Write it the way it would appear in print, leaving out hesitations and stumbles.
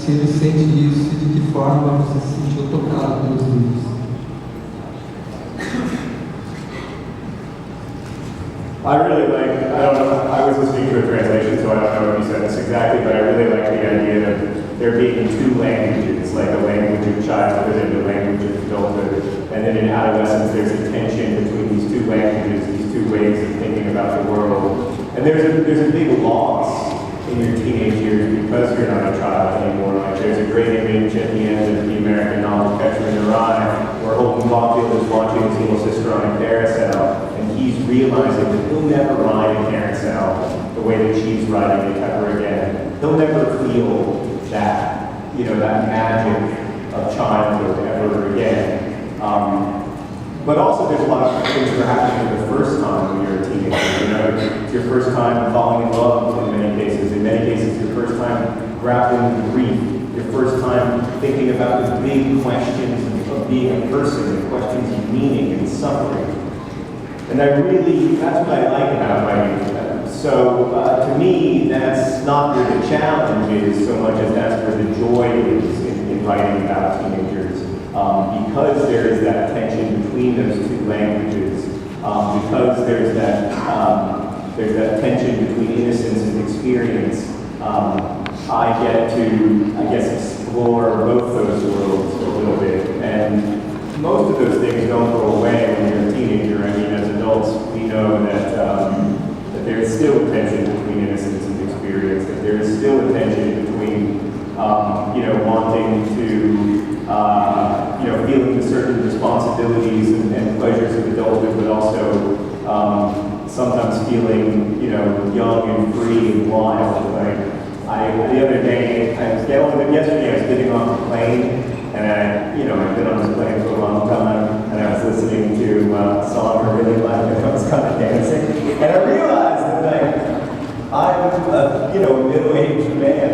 se ele sente isso e de que forma você se sentiu tocado pelos livros. I really like, I don't know, I was listening to a translation, so I don't know if you said this exactly, but I really like the idea of there being two languages, like a language of childhood and a language of adulthood. And then in adolescence, there's a tension between these two languages, these two ways of thinking about the world. And there's a big loss in your teenage years because you're not a child anymore. Like there's a great image at the end of the American novel Catcher in the Rye, where Holden Caulfield is watching his little sister on a carousel, and he's realizing that he'll never ride a carousel the way that she's riding it ever again. He'll never feel that, that magic of childhood ever again. But also there's a lot of things that are happening for the first time when you're a teenager. It's your first time falling in love in many cases. In many cases, your first time grappling with grief. Your first time thinking about the big questions of being a person, the questions of meaning and suffering. And that's what I like about writing. So to me, that's not where the challenge is so much as that's where the joy is in writing about teenagers. Because there is that tension between those two languages, because there's that tension between innocence and experience, I get to, explore both those worlds a little bit. And most of those things don't go away when you're a teenager. I mean, as adults, we know that there is still a tension between innocence and experience, that there is still a tension between, wanting to, feeling the certain responsibilities and pleasures of adulthood, but also sometimes feeling, young and free and wild. The other day, yesterday I was getting off the plane, and I've been on this plane for a long time, and I was listening to a song I really liked, and I was kind of dancing, and I realized that I'm a middle-aged man